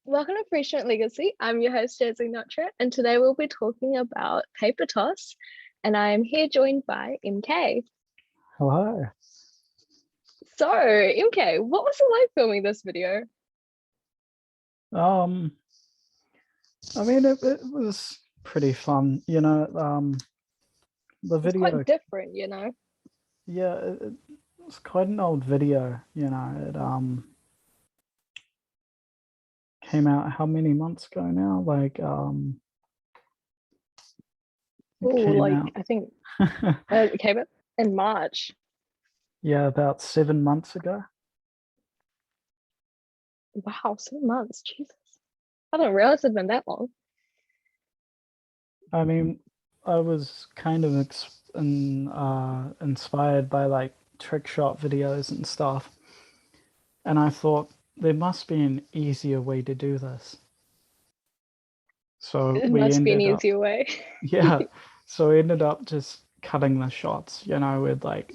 Welcome to Fresh Legacy. I'm your host, Jasleen Notra, and today we'll be talking about paper toss. And I am here joined by MK. Hello. So, MK, what was it like filming this video? It was pretty fun, the It's video, quite different, you know? yeah, it was quite an old video, it came out how many months ago now? Oh, It came out, I think it came out in March. yeah, about 7 months ago. Wow, 7 months, Jesus. I didn't realize it'd been that long. I mean, I was kind of inspired by like trick shot videos and stuff, and I thought there must be an easier way to do this. So It we must be an ended up easier way. Yeah, so we ended up just cutting the shots, we'd like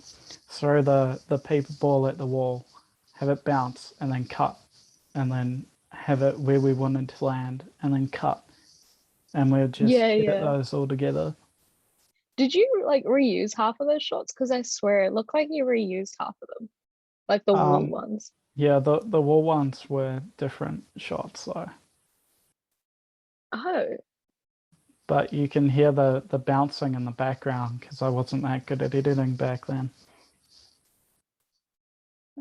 throw the paper ball at the wall, have it bounce, and then cut, and then have it where we wanted to land, and then cut, and we'd just Yeah, edit yeah. those all together. Did you like reuse half of those shots? Because I swear it looked like you reused half of them, like the wall Um, ones. yeah, the wall ones were different shots though, Oh, but you can hear the bouncing in the background because I wasn't that good at editing back then.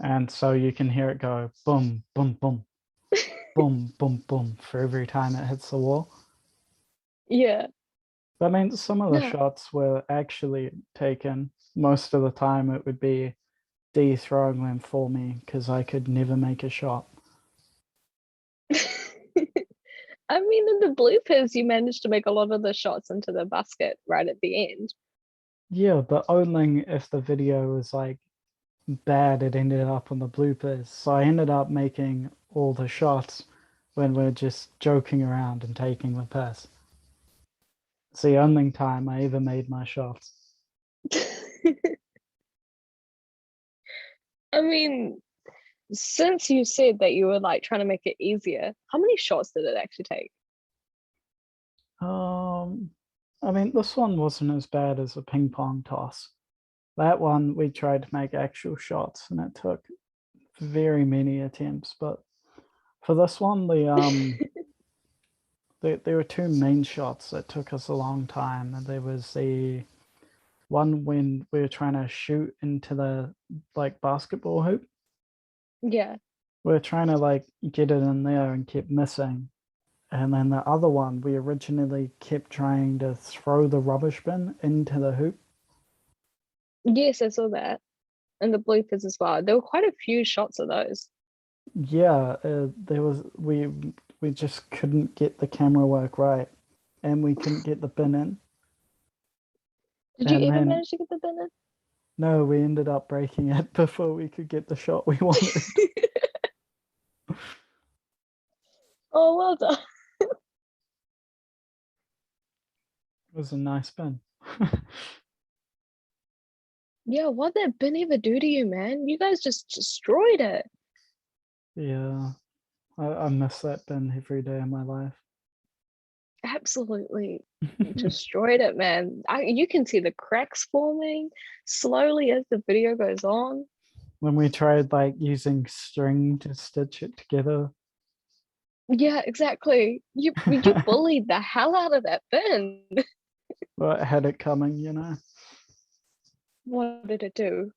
And so you can hear it go boom, boom, boom, boom, boom, boom for every time it hits the wall. yeah. I mean, some of the No. shots were actually taken. Most of the time, it would be D throwing them for me because I could never make a shot. I mean, in the bloopers, you managed to make a lot of the shots into the basket right at the end. Yeah, but only if the video was like bad, it ended up on the bloopers. So I ended up making all the shots when we're just joking around and taking the piss. It's the only time I ever made my shots. I mean, since you said that you were like trying to make it easier, how many shots did it actually take? Um, I mean, this one wasn't as bad as a ping pong toss. That one we tried to make actual shots, and it took very many attempts. But for this one, there were two main shots that took us a long time. And there was the one when we were trying to shoot into the like basketball hoop. Yeah. We were trying to like get it in there and kept missing. And then the other one, we originally kept trying to throw the rubbish bin into the hoop. Yes, I saw that. And the bloopers as well. There were quite a few shots of those. Yeah, there was we just couldn't get the camera work right, and we couldn't get the bin in. Did you And ever then manage to get the bin no, we ended up breaking it before we could get the shot we wanted. in? Oh, well done. It was a nice bin. Yeah, what did that bin ever do to you, man? You guys just destroyed it. Yeah, I miss that bin every day of my life. Absolutely destroyed it, man. You can see the cracks forming slowly as the video goes on. When we tried like using string to stitch it together. Yeah, exactly. You bullied the hell out of that bin. Well, it had it coming. What did it do?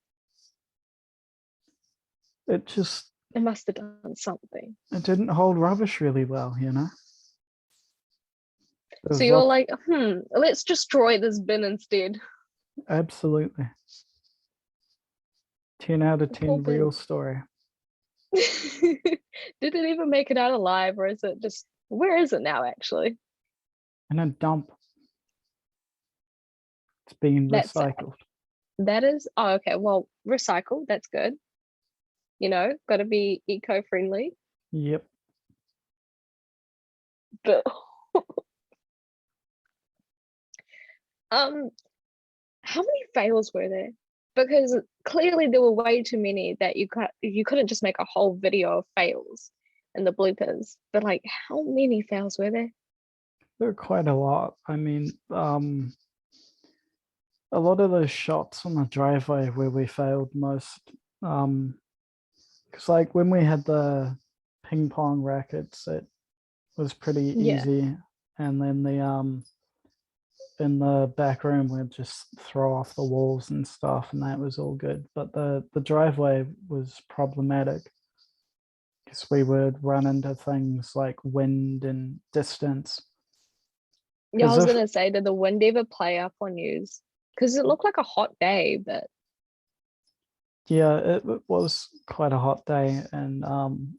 It just It must have done something. it didn't hold rubbish really well. It So was you're up like, let's destroy this bin instead. absolutely 10 out of The poor 10 real bin. story. Did it even make it out alive, or is it just where is it now actually? And a dump. It's being That's sad. recycled. That is okay. Well, recycle, that's good. Gotta be eco-friendly. Yep. But um how many fails were there? Because clearly there were way too many that you couldn't just make a whole video of fails. in the bloopers, but like how many fails were there? There were quite a lot. I mean, a lot of those shots on the driveway where we failed most, because like when we had the ping pong rackets, it was pretty Yeah. easy, and then the in the back room we'd just throw off the walls and stuff, and that was all good. But the driveway was problematic because we would run into things like wind and distance. Yeah, I Because was if gonna say, did the wind ever play up on yous? Because it looked like a hot day, but yeah, it was quite a hot day, and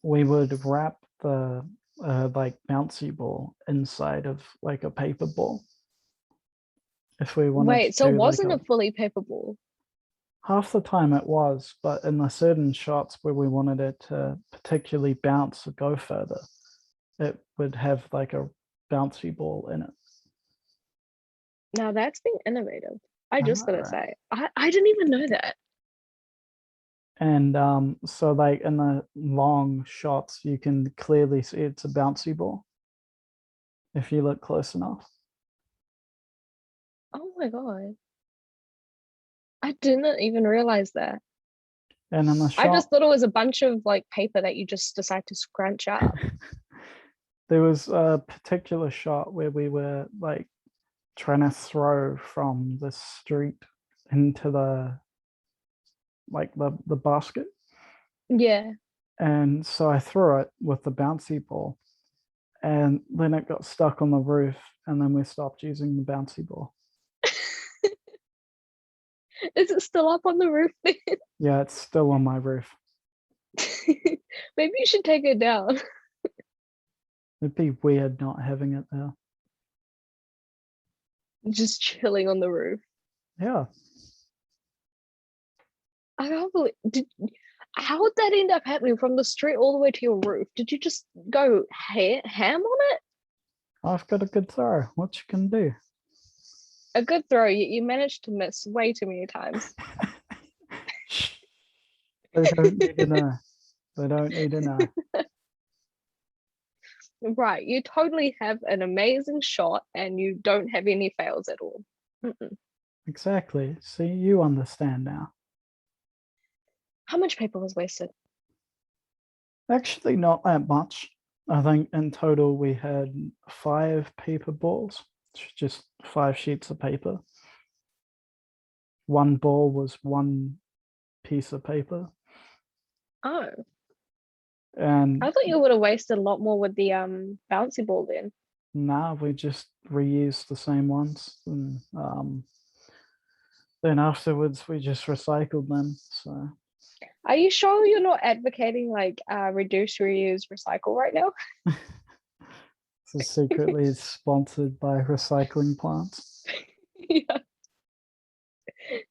we would wrap the like bouncy ball inside of like a paper ball if we wanted to wait, so it do like wasn't a a fully paper ball? half the time it was, but in the certain shots where we wanted it to particularly bounce or go further, it would have like a bouncy ball in it. Now that's being innovative. I I just know, gotta right? say, I didn't even know that. And so like in the long shots, you can clearly see it's a bouncy ball if you look close enough. Oh my God. I didn't even realize that. And in the I shot, just thought it was a bunch of like paper that you just decide to scrunch up. there was a particular shot where we were like trying to throw from the street into the like the basket. Yeah. And so I threw it with the bouncy ball, and then it got stuck on the roof, and then we stopped using the bouncy ball. Is it still up on the roof then? Yeah, it's still on my roof. Maybe you should take it down. It'd be weird not having it there. Just chilling on the roof. Yeah. I can't believe how would that end up happening from the street all the way to your roof? Did you just go ham on it? I've got a good throw. What you can do. A good throw. You managed to miss way too many times. They don't need to know. They don't need to know. Right. You totally have an amazing shot and you don't have any fails at all. Mm-mm. Exactly. See, you understand now. How much paper was wasted? Actually, not that much. I think in total we had 5 paper balls, just 5 sheets of paper. One ball was one piece of paper. Oh, And I thought you would have wasted a lot more with the bouncy ball then. now we just reused the same ones. And then afterwards we just recycled them. So Are you sure you're not advocating like reduce, reuse, recycle right now? this is secretly sponsored by recycling plants. Yeah.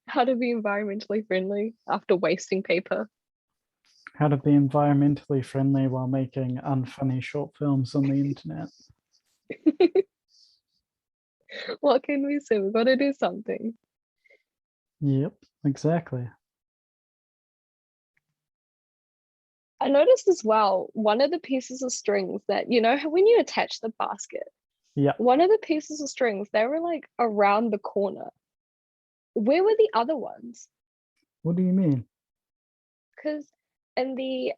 How to be environmentally friendly after wasting paper. How to be environmentally friendly while making unfunny short films on the internet. What can we say? We've got to do something. Yep, exactly. I noticed as well, one of the pieces of strings that, you know, when you attach the basket, Yeah. one of the pieces of strings, they were like around the corner. Where were the other ones? What do you mean? Because in the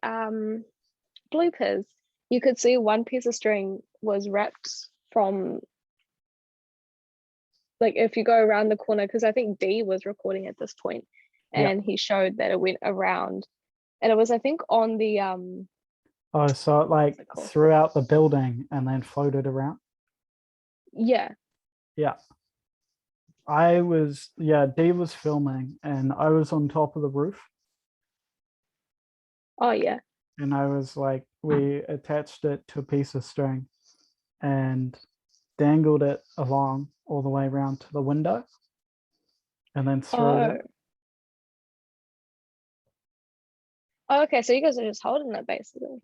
bloopers, you could see one piece of string was wrapped from, like, if you go around the corner, because I think D was recording at this point, Yeah. and he showed that it went around, and it was, I think, on the Oh, so it like what's it called? throughout the building and then floated around? Yeah. Yeah. D was filming and I was on top of the roof, Oh yeah. and I was like, we attached it to a piece of string and dangled it along all the way around to the window and then threw it Oh. in. Oh, okay, so you guys are just holding it basically.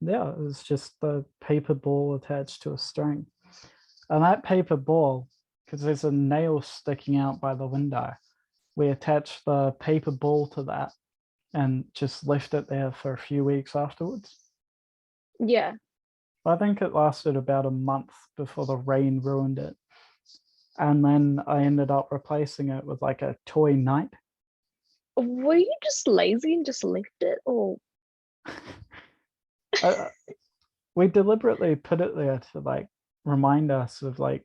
Yeah, it was just the paper ball attached to a string. And that paper ball, because there's a nail sticking out by the window, we attached the paper ball to that and just left it there for a few weeks afterwards. Yeah. I think it lasted about a month before the rain ruined it. And then I ended up replacing it with like a toy knight. Were you just lazy and just left it? Or I, we deliberately put it there to like remind us of like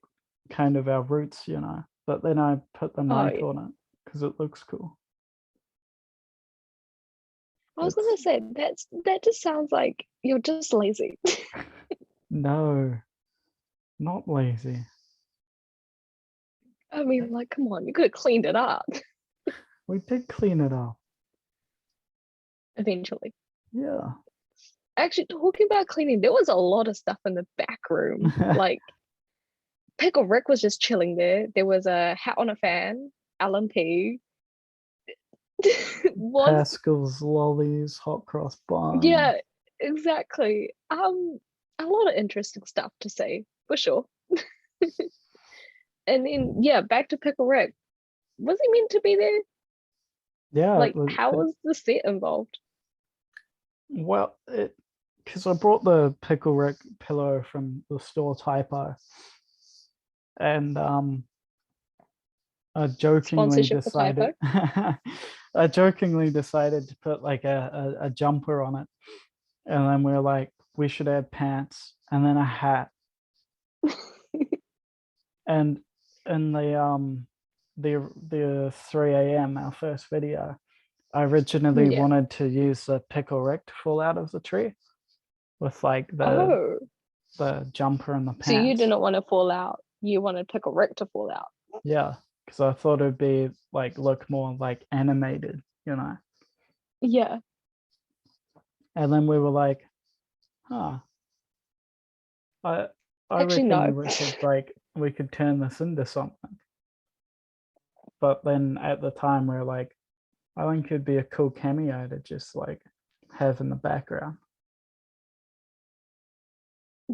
kind of our roots, you know. But then I put the oh, knight yeah. on it because it looks cool. I was It's gonna say that just sounds like you're just lazy. no, not lazy. I mean, like, come on, you could have cleaned it up We did clean it up. eventually. Yeah. Actually, talking about cleaning, there was a lot of stuff in the back room. Like, Pickle Rick was just chilling there. There was a hat on a fan, Alan P. was Pascal's lollies, hot cross bun. Yeah, exactly. A lot of interesting stuff to say for sure. And then yeah, back to Pickle Rick. Was he meant to be there? Yeah, it Like, was. how was the set involved? Well, it because I brought the pickle Rick pillow from the store Typo, and I jokingly Sponsorship for decided typo. I jokingly decided to put like a jumper on it, and then we were like, we should add pants and then a hat, and in the 3 a.m. our first video, I originally Yeah. wanted to use the pickle Rick to fall out of the tree with like Oh, the jumper and the so you pants. didn't want to fall out. You wanted Pickle Rick to fall out. Yeah, because I thought it'd be like look more like animated, you know. Yeah. And then we were like, huh, I I Actually, reckon no. we could turn this into something. But then at the time we are like, I think it'd be a cool cameo to just like have in the background.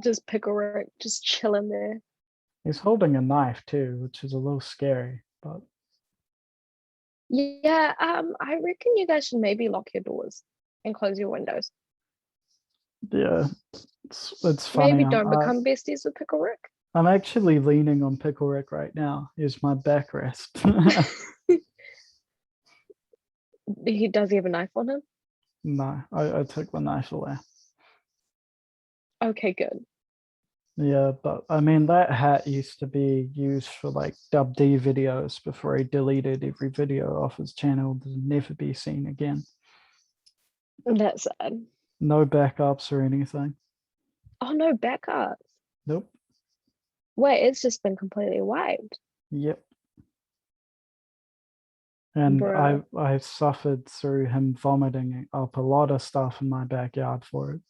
Just Pickle Rick, just chilling there. He's holding a knife too, which is a little scary, but Yeah, I reckon you guys should maybe lock your doors and close your windows. yeah, it's funny. Maybe don't become besties with Pickle Rick. I'm actually leaning on Pickle Rick right now. Here's my backrest. Does he have a knife on him? No, I took the knife away. Okay, good. Yeah, but I mean that hat used to be used for like Dub D videos before he deleted every video off his channel to never be seen again. That's sad. No backups or anything. Oh no, backups. Nope. Wait, it's just been completely wiped. Yep. And Bruh. I suffered through him vomiting up a lot of stuff in my backyard for it.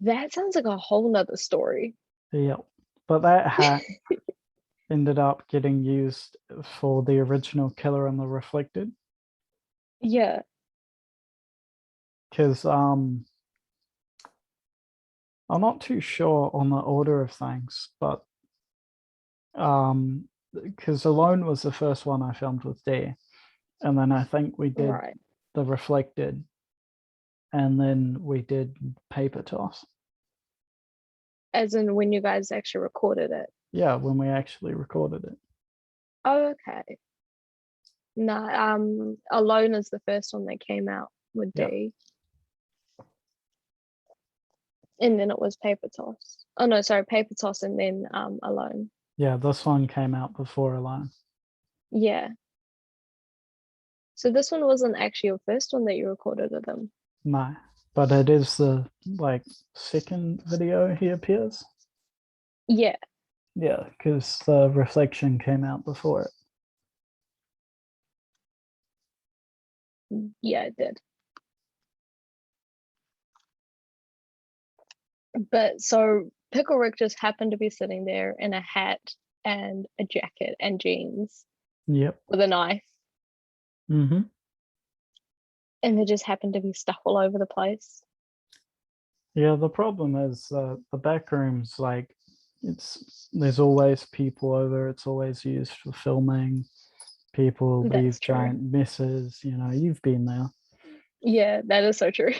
That sounds like a whole nother story. Yep. But that hat ended up getting used for the original Killer and the Reflected. Yeah. Because I'm not too sure on the order of things, but because Alone was the first one I filmed with D, and then I think we did Right. the Reflected, and then we did Paper Toss. As in when you guys actually recorded it. Yeah, when we actually recorded it. Oh, okay. No, Alone is the first one that came out with Yeah, D. And then it was Paper Toss. Oh no, sorry, Paper Toss and then Alone. yeah, this one came out before Alone. Yeah. So this one wasn't actually your first one that you recorded of them. No, but it is the like second video he appears. Yeah. Yeah, because the Reflection came out before it. Yeah, it did. But so Pickle Rick just happened to be sitting there in a hat and a jacket and jeans Yep. with a knife. Mm-hmm. And there just happened to be stuff all over the place. Yeah, the problem is the back room's like there's always people over. It's always used for filming. People That's leave true. giant messes. You know, you've been there. Yeah, that is so true.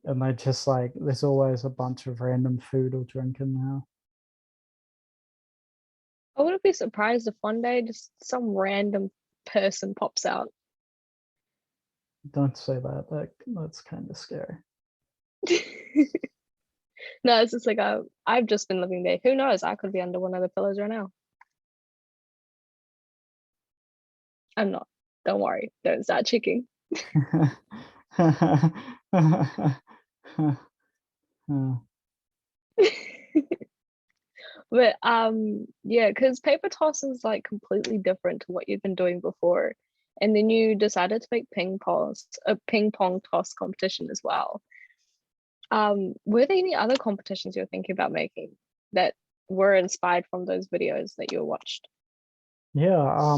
And they just like, there's always a bunch of random food or drink in there. I wouldn't be surprised if one day just some random person pops out. Don't say that. That's kind of scary. No, it's just like I've just been living there. Who knows? I could be under one of the pillows right now. I'm not. Don't worry. Don't start checking. But yeah, because paper toss is like completely different to what you've been doing before. And then you decided to make a ping pong toss competition as well. Were there any other competitions you're thinking about making that were inspired from those videos that you watched? Yeah,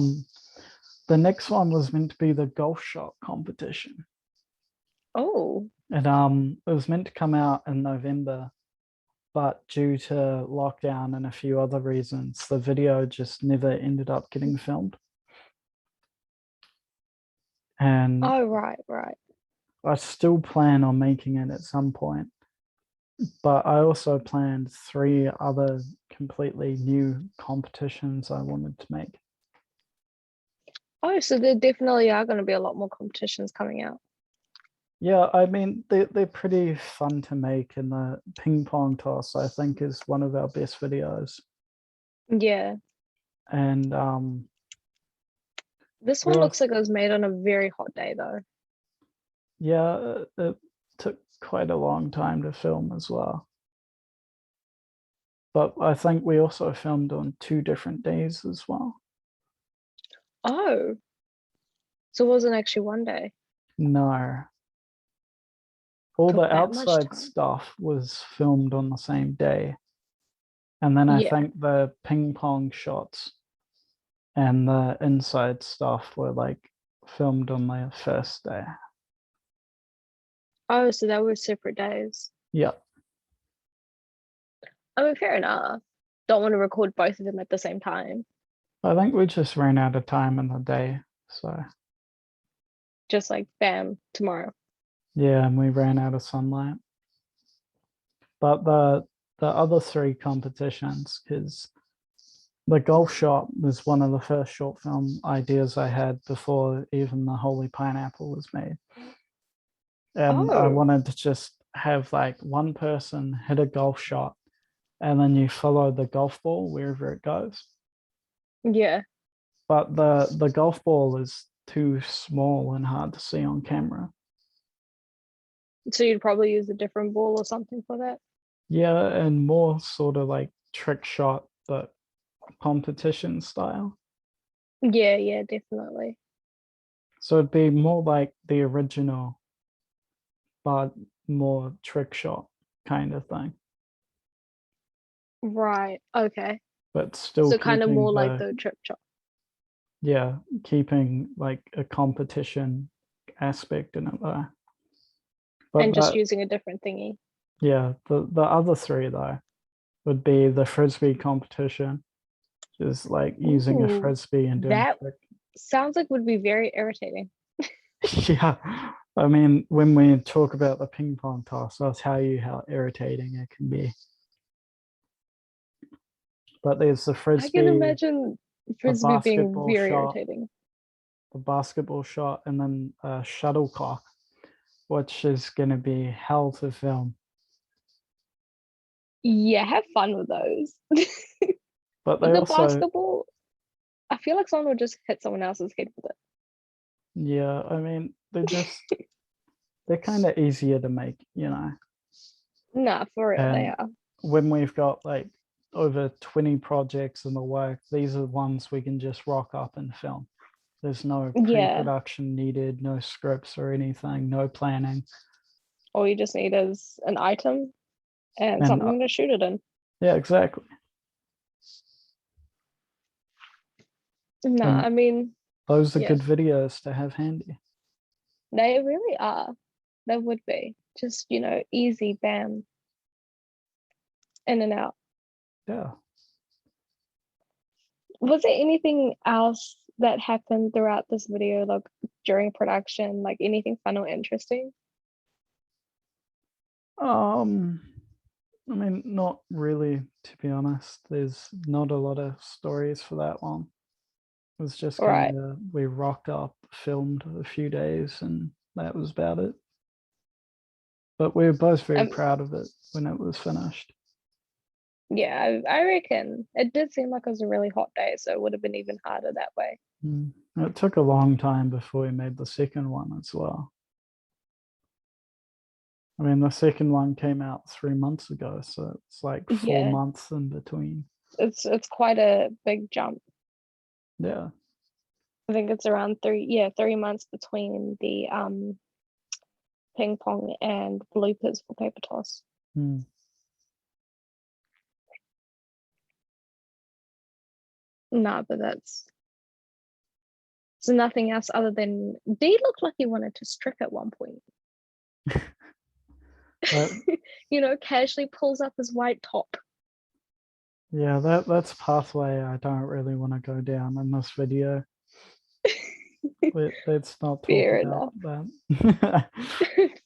the next one was meant to be the golf shot competition. Oh, And it was meant to come out in November, but due to lockdown and a few other reasons, the video just never ended up getting filmed. And oh, right, right. I still plan on making it at some point, but I also planned 3 other completely new competitions I wanted to make. Oh, so there definitely are going to be a lot more competitions coming out. Yeah, I mean, they're pretty fun to make, and the ping pong toss, I think, is one of our best videos. Yeah, And this one we're looks also, like it was made on a very hot day, though. yeah, it took quite a long time to film as well. But I think we also filmed on 2 different days as well. Oh, so it wasn't actually one day. No, all Took the that much outside time. stuff was filmed on the same day. And then I Yeah. think the ping pong shots and the inside stuff were like filmed on the first day. Oh, so that were separate days. Yeah, I mean, fair enough. Don't want to record both of them at the same time. I think we just ran out of time in the day. So Just like bam, tomorrow. yeah, and we ran out of sunlight. But the other 3 competitions, because the golf shot was one of the first short film ideas I had before even the Holy Pineapple was made. And I Oh, wanted to just have like one person hit a golf shot and then you follow the golf ball wherever it goes. yeah. But the golf ball is too small and hard to see on camera. So you'd probably use a different ball or something for that. Yeah, and more sort of like trick shot, but competition style. Yeah, yeah, definitely. So it'd be more like the original, but more trick shot kind of thing. Right. Okay. But still So kind of keeping more like the, the trip chop yeah, keeping like a competition aspect in it though. But and just using a different thingy. yeah, the other 3 though would be the frisbee competition, is like using a Ooh, frisbee and doing that trick. sounds like would be very irritating. Yeah, I mean, when we talk about the ping pong toss, I'll tell you how irritating it can be. But there's the I can frisbee, imagine the frisbee being basketball very shot, irritating. and then a shuttlecock, which is going to be hell to film. Yeah, have fun with those. But But they the also, basketball, I feel like someone would just hit someone else's head with yeah, I mean, they're kind of easier to make, you know. it. Nah, for real, they And are. when we've got like over 20 projects in the work, these are the ones we can just rock up and film. There's no Yeah. pre-production needed, no scripts or anything, no planning. All you just need is an item and And something to shoot it in. yeah, exactly. Nah, And I mean, those are yeah, good videos to have handy. they really are. They would be. Just, easy, bam, in and out. Yeah. Was there anything else that happened throughout this video, like during production, like anything fun or interesting? I mean, not really, to be honest. There's not a lot of stories for that one. It was just kind Right. of, we rocked up, filmed a few days, and that was about it. But we were both very Um, proud of it when it was finished. yeah, I reckon it did seem like it was a really hot day, so it would have been even harder that way. It took a long time before we made the second one as well. I mean, the second one came out 3 months ago, so it's like 4 months in between. It's quite a big jump. Yeah. I think it's around 3 months between the ping pong and bloopers for paper toss. Mm. No, but that's so nothing else other than D looked like he wanted to strip at one point. But Casually pulls up his white top. yeah, that's pathway I don't really want to go down in this video. Let's not talk Fair about enough. that.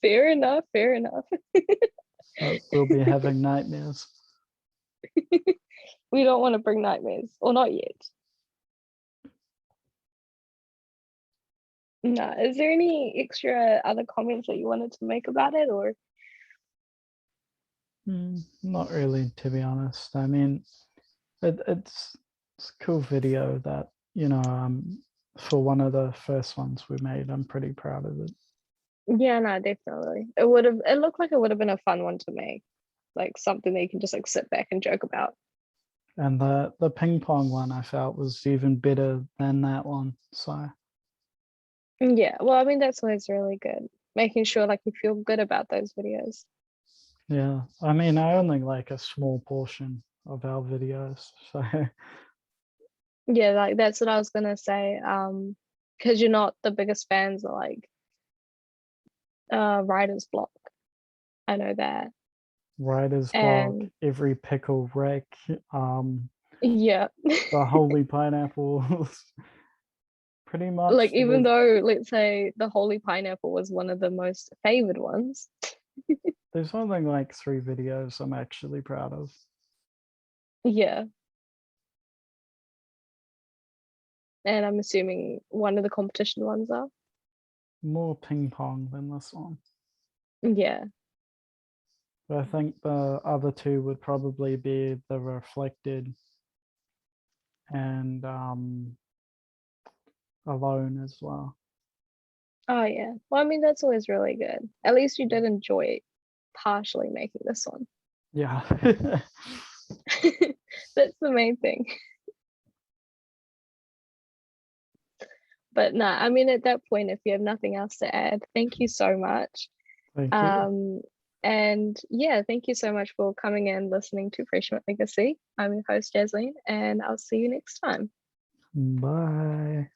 Fair enough. Fair enough. We'll be having nightmares. We don't want to bring nightmares, or not yet. No. Is there any extra other comments that you wanted to make about it, or? Not really, to be honest. I mean, it's a cool video that, for one of the first ones we made, I'm pretty proud of it. Yeah, no, definitely. It looked like it would have been a fun one to make, like something that you can just like sit back and joke about. And the ping pong one I felt was even better than that one. So Yeah, well, I mean, that's always really good, making sure like you feel good about those videos. yeah, I mean, I only like a small portion of our videos. So Yeah, like that's what I was gonna say. Because you're not the biggest fans of like writer's block. I know that. writer's block, And every pickle wreck, yeah, the holy pineapples. Pretty like much even though let's say the holy pineapple was one of the most favored ones. there's only like 3 videos I'm actually proud of. Yeah. And I'm assuming one of the competition ones are. More ping pong than this one. Yeah. But I think the other two would probably be the reflected and alone as well. Oh yeah. Well, I mean that's always really good. At least you did enjoy partially making this one. Yeah. That's the main thing. But no, I mean at that point, if you have nothing else to add, thank you so much. Thank you. And yeah, thank you so much for coming and listening to Freshman Legacy. I'm your host, Jasleen, and I'll see you next time. Bye.